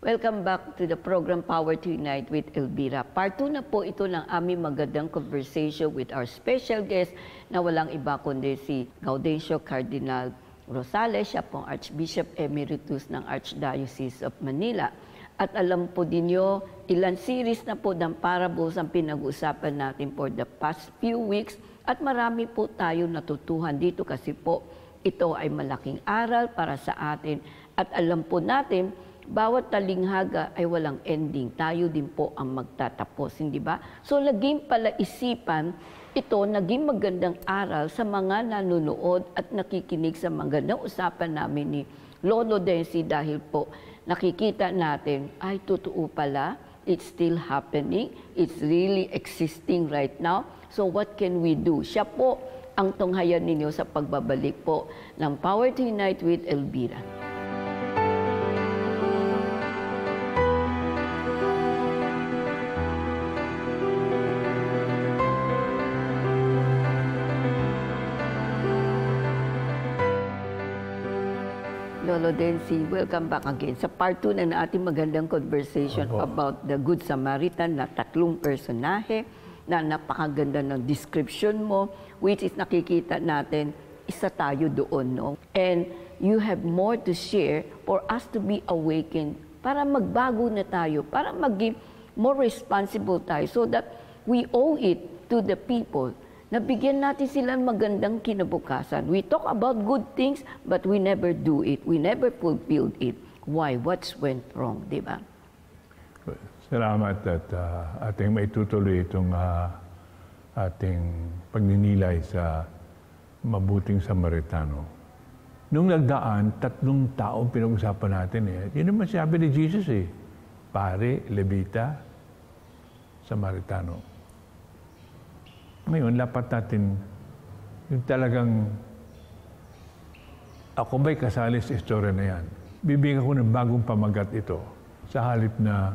Welcome back to the program Power to Unite with Elvira. Part 2 na po ito ng aming magandang conversation with our special guest na walang iba kundi si Gaudencio Cardinal Rosales. Siya pong Archbishop Emeritus ng Archdiocese of Manila. At alam po ninyo, ilan series na po ng parables ang pinag-uusapan natin for the past few weeks. At marami po tayo natutuhan dito kasi po ito ay malaking aral para sa atin. At alam po natin, bawat talinghaga ay walang ending. Tayo din po ang magtatapos, hindi ba? So, naging palaisipan, ito naging magandang aral sa mga nanonood at nakikinig sa magandang usapan namin ni Lolo Densi dahil po nakikita natin, ay totoo pala, it's still happening, it's really existing right now. So, what can we do? Siya po ang tunghayan ninyo sa pagbabalik po ng Power to Unite with Elvira. Lolo Densi, welcome back again sa part 2 na ating magandang conversation about the Good Samaritan na 3 personahe na napakaganda ng description mo, which is nakikita natin, isa tayo doon, no? And you have more to share for us to be awakened para magbago na tayo, para maging more responsible tayo so that we owe it to the people. Nabigyan natin sila magandang kinabukasan. We talk about good things, but we never do it. We never fulfilled it. Why? What's went wrong, di ba? Salamat at ating may tutuloy itong ating pagninilay sa mabuting Samaritano. Nung nagdaan, 3 taong pinag-usapan natin eh. Yun naman sabi ni Jesus eh. Pare, Levita, Samaritano. Ngayon, dapat natin yung talagang ako ba'y kasali sa istorya na yan. Bibigyan ko ng bagong pamagat ito sa halip na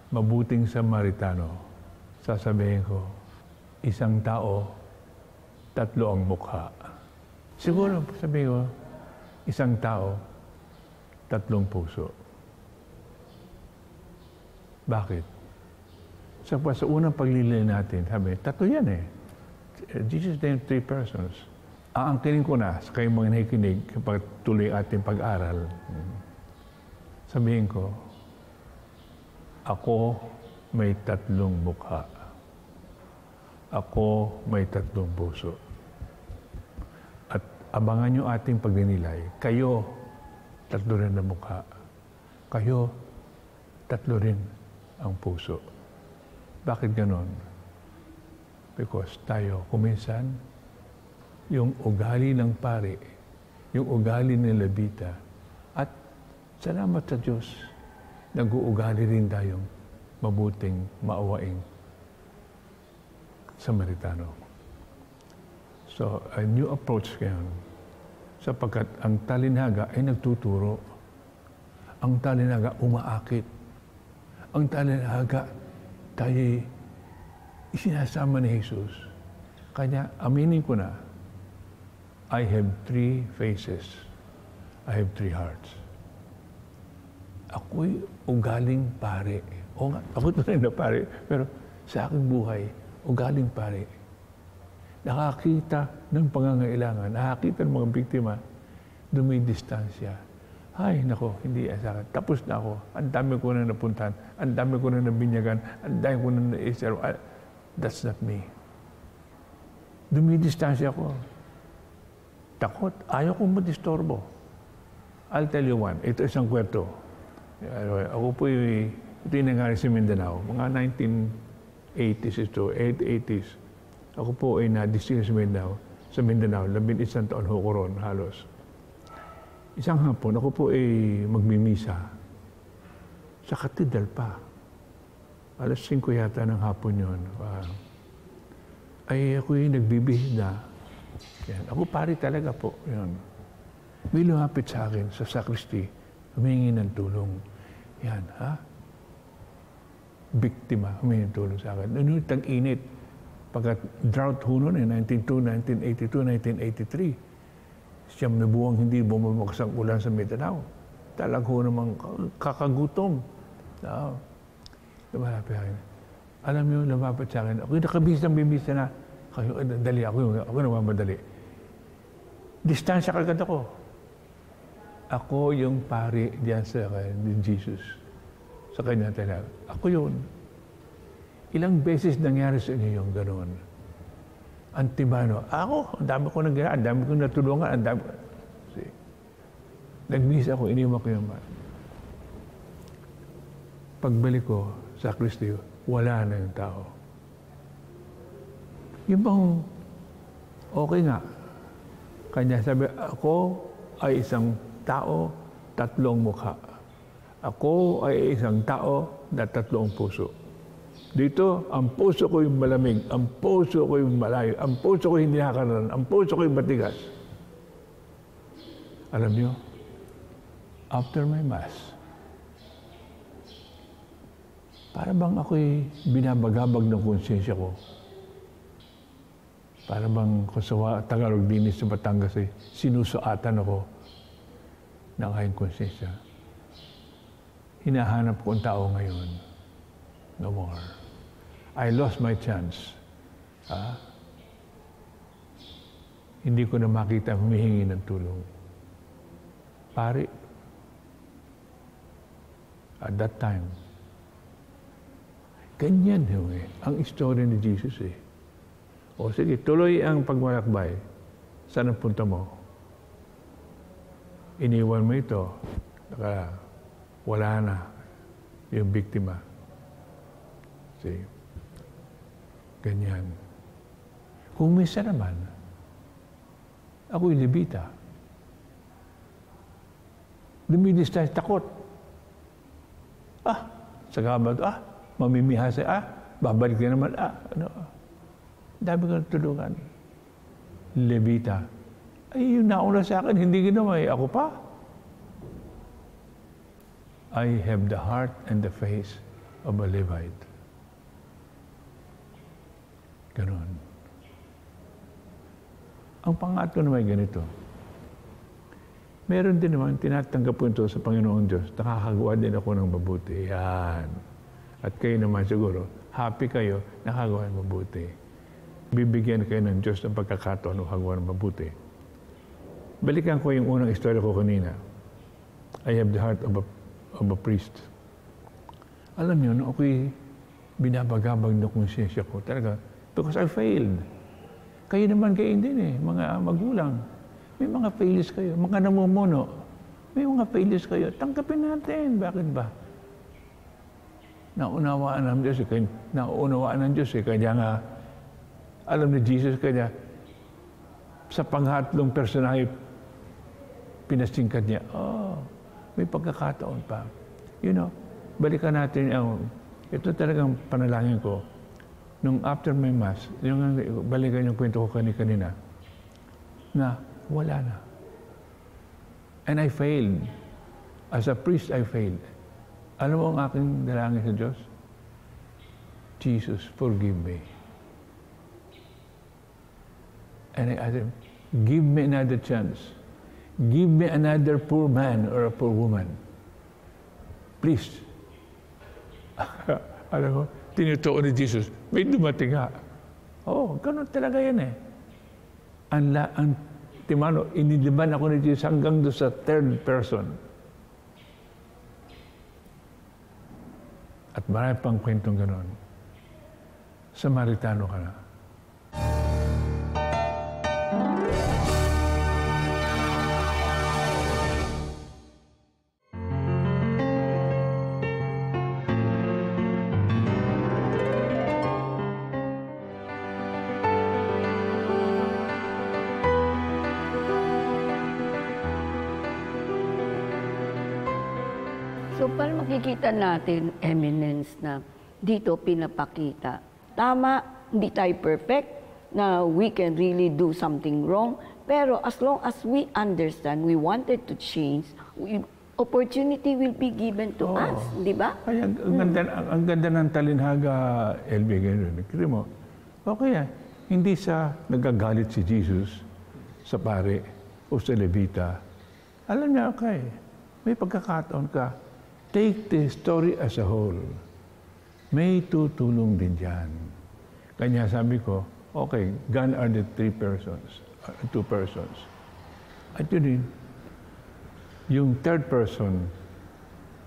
mabuting Samaritano. Sasabihin ko, isang tao, 3 ang mukha. Siguro, sabihin ko, isang tao, 3 puso. Bakit? Sa unang paglilay natin, sabi, 3 yan eh. Jesus named 3 persons. Aangkinin ko na sa kayong mga nakikinig kapag tuloy ating pag-aral. Sabihin ko, ako may 3 mukha. Ako may 3 puso. At abangan nyo ating pagninilay. Kayo, 3 rin na mukha. Kayo, 3 rin ang puso. Bakit ganon? Because tayo, kuminsan, yung ugali ng pare, yung ugali ng Levita, at salamat sa Diyos, nag-uugali rin tayong mabuting, maawaing Samaritano. So, a new approach ngayon, sapagkat ang talinhaga ay nagtuturo. Ang talinhaga umaakit. Ang talinhaga tayo isinasama ni Jesus. Kanya, aminin ko na, I have 3 faces. I have 3 hearts. Ako'y ugaling pare. O nga, ako rin na pare. Pero sa aking buhay, ugaling pare. Nakakita ng pangangailangan, nakakita ng mga biktima, dumidistansya. Ay, nako, hindi sa akin. Tapos na ako. Ang dami ko na napuntahan. Ang dami ko na nabinyagan. Ang dami ko na naisero. That's not me. Dumidistansya ako. Takot. Ayaw kong madistorbo. I'll tell you one. Ito isang kwento. Ako po ito yung nangyari sa Mindanao. Mga 1980s ito, 80s. Ako po ay na-distill sa Mindanao. Sa Mindanao, 11 taon ho ko ron, halos. Isang hapon, ako po ay magmimisa sa katedral pa. Alas 5 yata ng hapon yun. Ay ako yung nagbibihis na. Yan. Ako pari talaga po. Yan. May lumapit sa akin sa sacristy, humingi ng tulong. Yan, ha? Biktima, humingi ng tulong sa akin. Noon yung tag-init. Pagkat drought ho noon eh, 1982, 1982, 1983. 9 na buwang hindi bumamakas ang ulan sa Mindanao. talago namang kakagutom. Lumalapit akin. Alam niyo, lumapit sa akin. Ako yung nakabis na. Dali ako namamadali. Distansya kagad ako. Ako yung pari diyan sa ni Jesus. Sa kanya talaga. Ako yun. Ilang beses nangyari sa inyo yung gano'n. Antimano. Ako, ang dami ko nagaya, ang dami ko natulungan, ang dami. Nag-miss ako, iniwan ko yung man. Pagbalik ko sa Kristo, wala na yung tao. Yung bang, okay nga. Kanya sabi, ako ay isang tao, tatlong mukha. Ako ay isang tao na tatlong puso. Dito, ang puso ko yung malamig, ang puso ko yung malayo, ang puso ko hindi nakakaroon, ang puso ko yung matigas. Alam niyo, after my Mass, para bang ako'y binabagabag ng konsensya ko. Para bang kung sa Tagalog dinis sa Batangas ay sinusuatan ako ng aking konsensya. Hinahanap ko ang tao ngayon. No more. I lost my chance. Hindi ko na makita humihingi ng tulong. Pare, at that time, ganyan ang istorya ni Jesus eh. O sige, tuloy ang pagmalakbay. Saan ang punta mo? Iniwan mo ito. Wala na yung biktima. See? Ganyan. Kung minsan naman, ako'y libita. Lumilis tayo, takot. Sa kabad, mamimihasa, babalik na naman, dami ko natulungan. Levita. Ay, yung nauna sa akin, hindi ginawa ako pa. I have the heart and the face of a Levite. Ganon. Ang pangatlo naman ay ganito. Meron din naman, tinatanggap ko ito sa Panginoong Diyos. Nakakagawa din ako ng mabuti. Yan. At kayo naman siguro, happy kayo, nakagawa ng mabuti. Bibigyan kayo ng Diyos ng pagkakataon ng hagawa ng mabuti. Balikan ko yung unang istorya ko kanina. I have the heart of a priest. Alam niyo, nung ako'y binabagabag na konsensya ko, talaga, because I failed. Kayo naman kayo din mga magulang. May mga failures kayo, mga namumuno. May mga failures kayo. Tanggapin natin. Bakit ba? Naunawaan ng Diyos. Naunawaan ng Diyos. Kaya nga, alam ni Jesus, kaya sa panghatlong personahe, pinasingkat niya, may pagkakataon pa. Balikan natin ito talagang panalangin ko. Nung after my Mass, balikan yung kwento ko kanina, na wala na. And I failed. As a priest, I failed. Alam mo ang aking dalangin sa Diyos? Jesus, forgive me. And I asked him, give me another chance. Give me another poor man or a poor woman. Please. Alam mo, tinutuon ni Jesus, may dumating nga. Ganun talaga yan eh. Timano, inidiban ako ni Jesus hanggang doon sa third person. At marami pang kwentong gano'n. Samaritano ka na. So, para makikita natin, Eminence, na dito pinapakita. Tama, hindi tayo perfect, na we can really do something wrong. Pero as long as we understand, we wanted to change, opportunity will be given to us. Di ba? Kaya ang ganda ng talinhaga, LB, gano'n. Kaya mo, hindi sa nagagalit si Jesus sa pare o sa Levita. Alam niya, may pagkakataon ka, take the story as a whole. May tutulong din dyan. Kanya sabi ko, okay, gone are the two persons. At yun din, yung third person,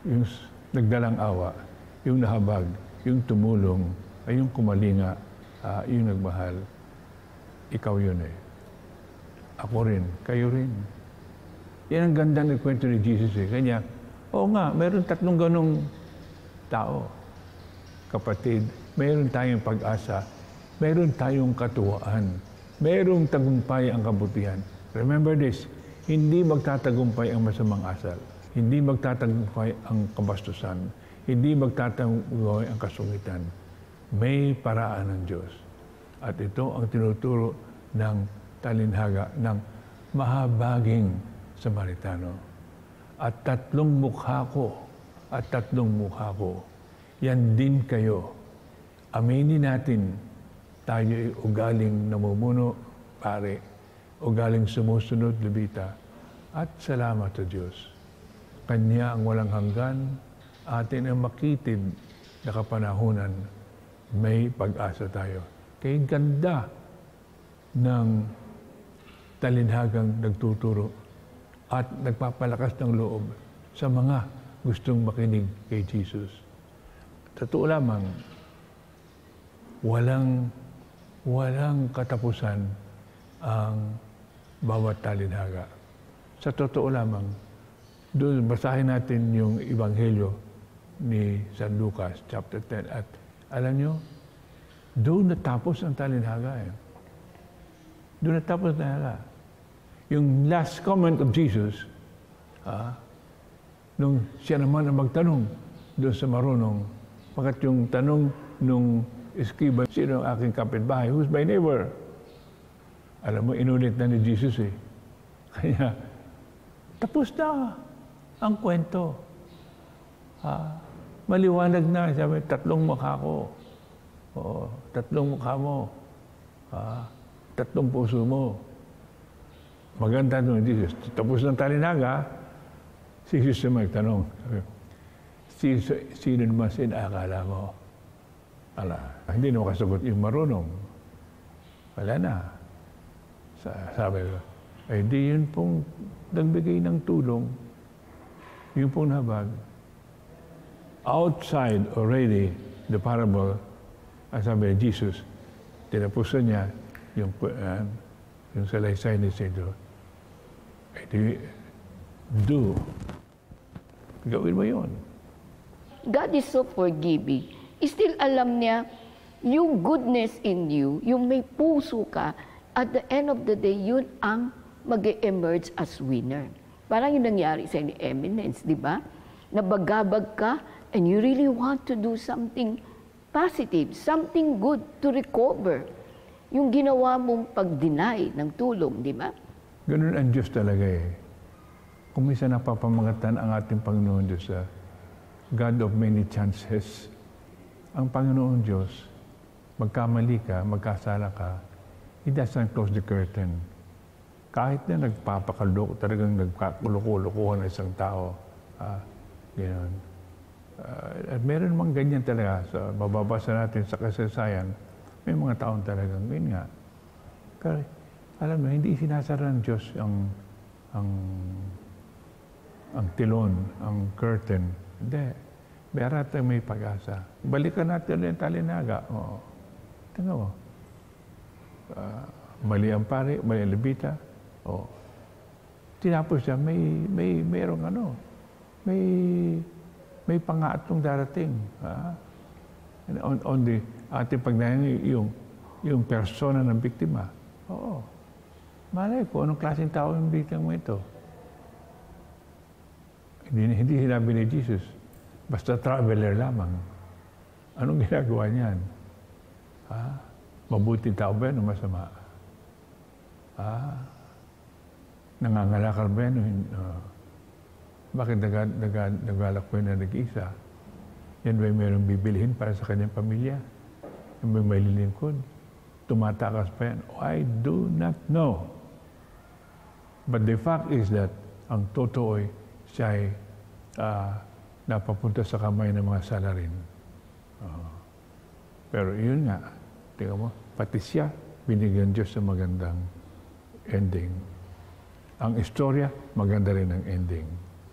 yung nagdalang awa, yung nahabag, yung tumulong, ay yung kumalinga, yung nagmahal. Ikaw yun eh. Ako rin, kayo rin. Yan ang ganda ng kwento ni Jesus eh. Kanya, oo nga, mayroon tatlong ganong tao. Kapatid, mayroon tayong pag-asa, mayroon tayong katuwaan, mayroong tagumpay ang kabutihan. Remember this, hindi magtatagumpay ang masamang asal. Hindi magtatagumpay ang kabastusan. Hindi magtatagumpay ang kasungitan. May paraan ng Diyos. At ito ang tinuturo ng talinhaga ng mahabaging Samaritano. At tatlong mukha ko, yan din kayo. Aminin natin, tayo ay ugaling namumuno, pare, ugaling sumusunod, lubita, at salamat sa Diyos. Kanya ang walang hanggan, atin ang makitid na kapanahunan, may pag-asa tayo. Kaya ganda ng talinhagang nagtuturo at nagpapalakas ng loob sa mga gustong makinig kay Jesus. Totoo lamang, walang katapusan ang bawat talinhaga. Sa totoo lamang, doon basahin natin yung Ebanghelyo ni San Lucas, chapter 10. At alam nyo, doon natapos ang talinhaga. Doon natapos ang talinhaga. Yung last comment of Jesus, nung siya naman ang magtanong doon sa marunong, pagkat yung tanong nung iskiba, sino ang aking kapitbahay? Who's my neighbor? Alam mo, inulit na ni Jesus eh. Kaya, tapos na ang kwento. Maliwanag na. Sabi, tatlong mukha ko. Oo, tatlong mukha mo. Tatlong puso mo. Maganda doon, Jesus. Tapos ng talinaga, si Jesus na magtanong. Sino naman sinakala mo? Hindi na makasagot yung marunong. Wala na. Sabi ko, ay di yun pong nagbigay ng tulong, yun pong nabag. Outside already the parable, ang sabi ni Jesus, tinapusan niya yung salaysay ni Pedro. Ay di, gawin mo yun. God is so forgiving. Still alam niya, yung goodness in you, yung may puso ka, at the end of the day, yun ang mag-emerge as winner. Parang yung nangyari sa ni Eminence, di ba? Nabagabag ka, and you really want to do something positive, something good to recover. Yung ginawa mong pag-deny ng tulong, di ba? Ganun ang Diyos talaga eh. Kung minsan napapamangatan ang ating Panginoon Diyos sa God of many chances, ang Panginoon Diyos, magkamali ka, magkasala ka, He doesn't close the curtain. Kahit na nagpapakaloko, talagang nagkakuloko-lokohan ng isang tao, gano'n. At meron namang ganyan talaga. So, mababasa natin sa kasaysayan, may mga taon talagang, yun nga. Kaya, alam mo, hindi sinasara ng Diyos ang tilon, ang curtain. Hindi. Meron tayong may pag-asa. Balikan natin yung talinaga. Oo. Tingnan mo. Mali ang pare, mali ang lebita. Oo. Tinapos siya, mayroong may pangatong darating. On the ating pagnanay, yung persona ng biktima. Oo. Malay ko, anong klaseng tao yung biktima mo ito? Hindi sinabi ni Jesus, basta traveler lamang. Anong ginagawa niyan? Mabuti tao ba yan o masama? Nangangalakal ba yan? Bakit nagalak po na nag-isa? Yan ba mayroong bibilihin para sa kanyang pamilya? Yan ba may lilingkod? Tumatakas pa yan? I do not know. But the fact is that ang totoo ay siya ay napapunta sa kamay ng mga salarin. Pero yun nga, tingnan mo, pati siya, binigyan Diyos ng magandang ending. Ang istorya, maganda rin ang ending.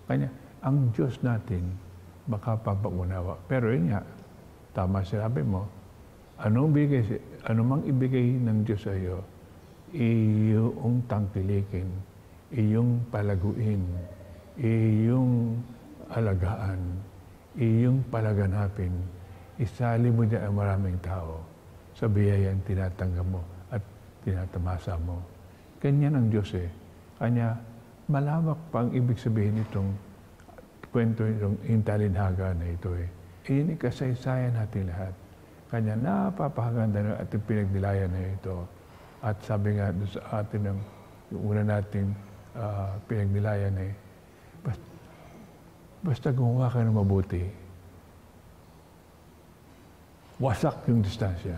Kanya, ang Diyos natin, makapapag-unawa. Pero yun nga, tama sinabi mo, anumang ibigay ng Diyos sa iyo, iyong tangkilikin, iyong palaguin, iyong alagaan, iyong palaganapin, isali mo niya ang maraming tao sa biyayang tinatanggap mo at tinatamasa mo. Ganyan ang Diyos eh. Kanya, malawak pa ang ibig sabihin itong kwento, itong intalinhaga na ito eh. Iyon kasaysayan natin lahat. Kanya, napapakaganda na ating pinagnilayan na ito. At sabi nga doon sa atin, yung una nating pinagnilayan eh, basta gumawa ka ng mabuti, wasak yung distansya.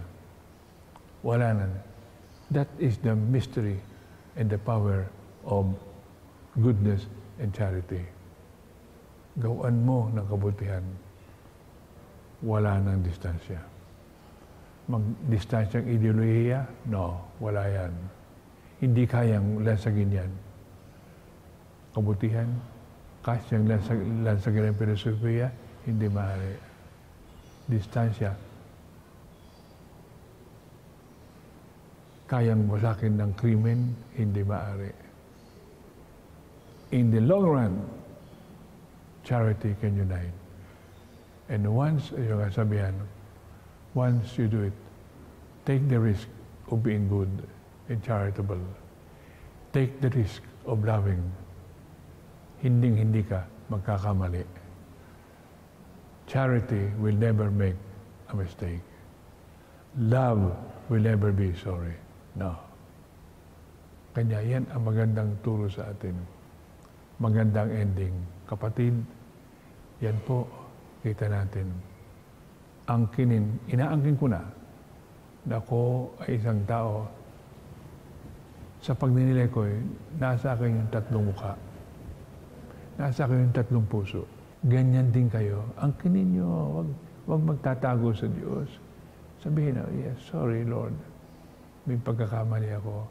Wala na. That is the mystery and the power of goodness and charity. Gawan mo ng kabutihan, wala nang distansya. Mag-distansyang ideolohiya? No, wala yan. Hindi kayang lansagin yan. Kabutihan, kasyang lansagin ng filosofiya, hindi maaari. Distansya, kayang wasakin ng krimen, hindi maaari. In the long run, charity can unite. And once, yung kasabihan, once you do it, take the risk of being good and charitable. Take the risk of loving. Hindi ka magkakamali. Charity will never make a mistake. Love will never be sorry. No. Kanya yan ang magandang turo sa atin. Magandang ending. Kapatid, yan po, kita natin. Inaangkin ko na ako ay isang tao, sa pagninilay ko, nasa akin yung tatlong mukha. Nasa akin yung tatlong puso. Ganyan din kayo. Angkinin nyo, wag magtatago sa Diyos. Sabihin na, yes, sorry Lord. May pagkakamali ako.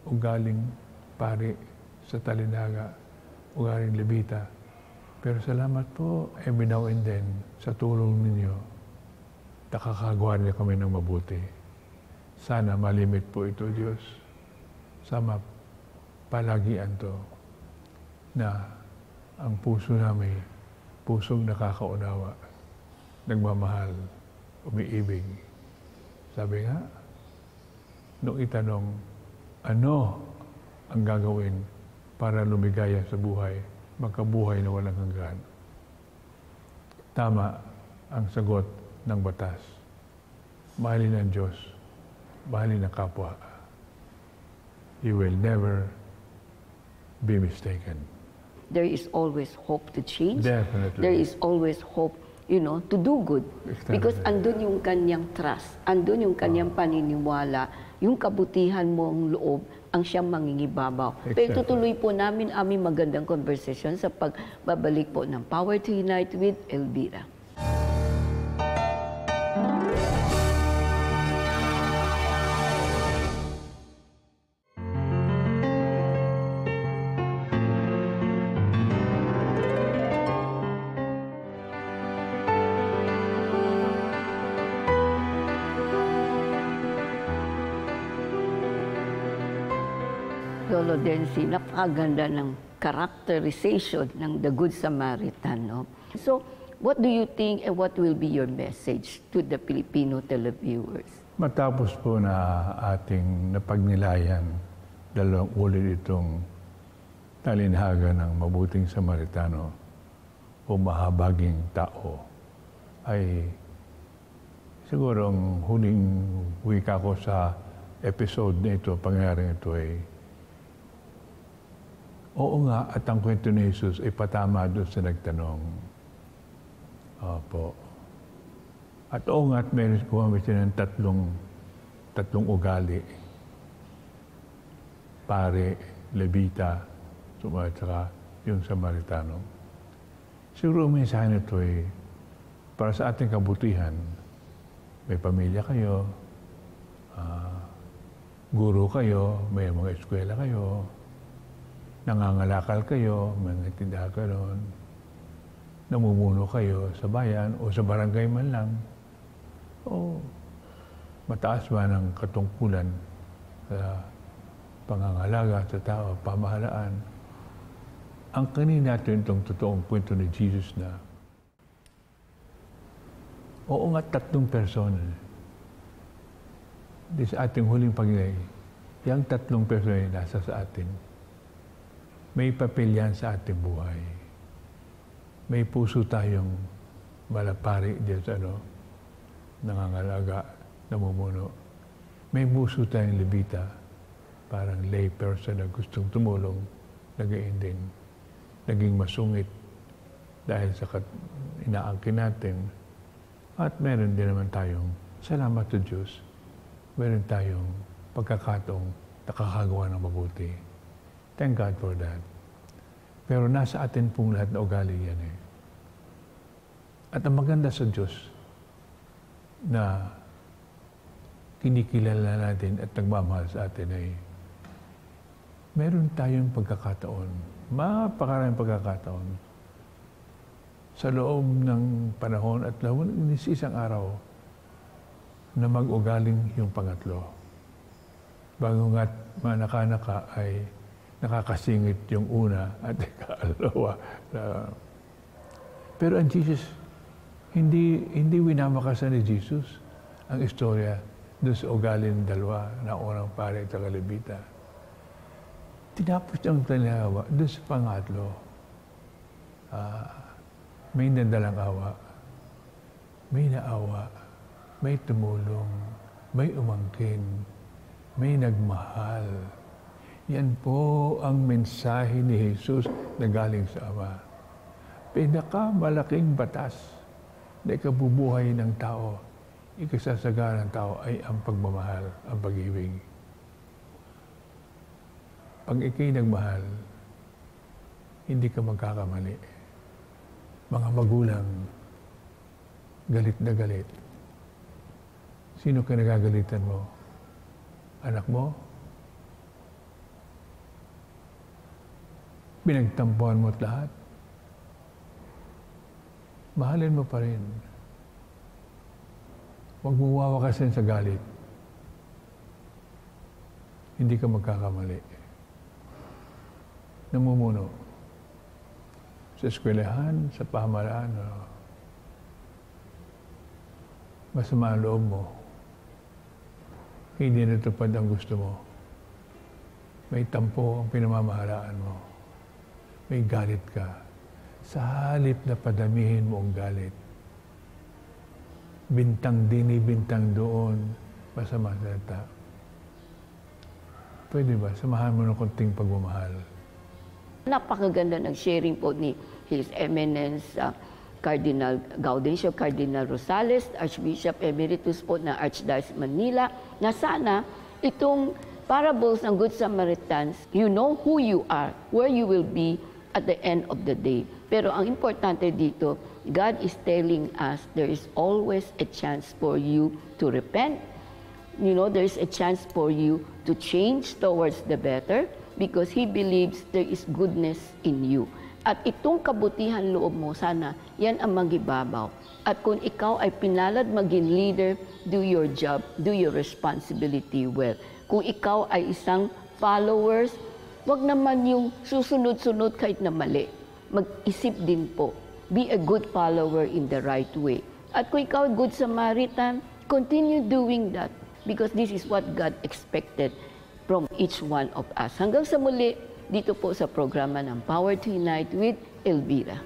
Ugaling pari sa Talinaga, ugaling Levita. Pero salamat po, every now and then, sa tulong ninyo, nakakagawa niya kami ng mabuti. Sana malimit po ito, Diyos. Sama palagian to na ang puso namin, pusong nakakaunawa, nagmamahal, umiibig. Sabi nga, nung itanong, ano ang gagawin para lumigaya sa buhay, magkabuhay na walang hanggan? Tama ang sagot ng batas. Mahalin ang Diyos, mahalin ang kapwa. You will never be mistaken. There is always hope to change. Definitely. There is always hope, to do good. Exactly. Because andun yung kanyang trust, andun yung kanyang paniniwala, yung kabutihan mong loob, ang siyang mangingibabaw. Exactly. Pero tutuloy po namin aming magandang conversation sa pagbabalik po ng Power to Unite with Elvira. Lolo Densi, napakaganda ng characterization ng The Good Samaritan. No? So, what do you think and what will be your message to the Filipino televiewers? Matapos po na ating napagnilayan, dalawang ulit itong talinhaga ng mabuting Samaritano o mahabaging tao, ay siguro ang huling wika ko sa episode na ito, pangyayaring ito ay, oo nga, at ang kwento ni Jesus ay patama doon sa nagtanong. Opo. At oo nga, at meron gumamit siya ng tatlong ugali. Pare, Levita, at saka yung Samaritano. Siguro ang mensahe nito ay para sa ating kabutihan. May pamilya kayo, guro kayo, may mga eskwela kayo, nangangalakal kayo, may tindahan kayo, namumuno kayo sa bayan o sa barangay man lang, o mataas ba ng katungkulan sa pangangalaga sa tao, pamahalaan. Ang kanina natin itong totoong kwento ni Jesus na oo nga, 3 persona. Di sa ating huling paglay, yung 3 persona nasa sa atin. May papel yan sa ating buhay. May puso tayong malapari diyan sa nangangalaga, namumuno. May puso tayong libita, parang lay person na gustong tumulong, nagayon din, naging masungit dahil sa inaangkin natin. At meron din naman tayong, salamat to Diyos, meron tayong pagkakataong nakakagawa ng mabuti. Thank God for that. Pero nasa atin pong lahat na ugali yan eh. At ang maganda sa Diyos na kinikilala natin at nagmamahal sa atin ay meron tayong pagkakataon, mapakaraming pagkakataon sa loob ng panahon at loob ng isang araw na mag-ugaling yung pangatlo. Bago nga't manaka-naka ay nakakasingit yung una at ikalawa. Pero ang Jesus, hindi winamakasan ni Jesus ang istorya doon sa ugali ng dalawa na unang pare at kalibita. Tinapos ang tanawa doon sa pangatlo. May nadalang awa, may naawa, may tumulong, may umangkin, may nagmahal. Yan po ang mensahe ni Jesus na galing sa Ama. Pinakamalaking batas na ikabubuhay ng tao, ikasasaga ng tao ay ang pagmamahal, ang pag-ibig. Pag ikay nagmahal, hindi ka magkakamali. Mga magulang, galit na galit. Sino ka nagagalitan mo? Anak mo? Pinagtampuan mo at lahat? Mahalin mo pa rin. Huwag mo wawakasin sa galit. Hindi ka magkakamali. Namumuno. Sa eskwelahan, sa pamahalaan, masama ang loob mo. Hindi natupad ang gusto mo. May tampo ang pinamamahalaan mo. May galit ka. Sa halip na padamihin mo ang galit. Bintang dini, bintang doon, masama salita. Pwede ba? Samahan mo ng konting pagmamahal. Napakaganda ng sharing po ni His Eminence Cardinal Gaudencio Cardinal Rosales, Archbishop Emeritus po ng Archdiocese Manila, na sana itong parables ng Good Samaritans, you know who you are, where you will be at the end of the day. Pero ang importante dito, God is telling us there is always a chance for you to repent. You know, there is a chance for you to change towards the better, because He believes there is goodness in you. At itong kabutihan loob mo, sana yan ang magibabaw. At kung ikaw ay pinalad maging leader, do your job, do your responsibility well. Kung ikaw ay isang followers, wag naman yung susunod-sunod kahit na mali. Mag-isip din po. Be a good follower in the right way. At kung ikaw ay good Samaritan, continue doing that, because this is what God expected from each one of us. Hanggang sa muli, dito po sa programa ng Power to Unite with Elvira.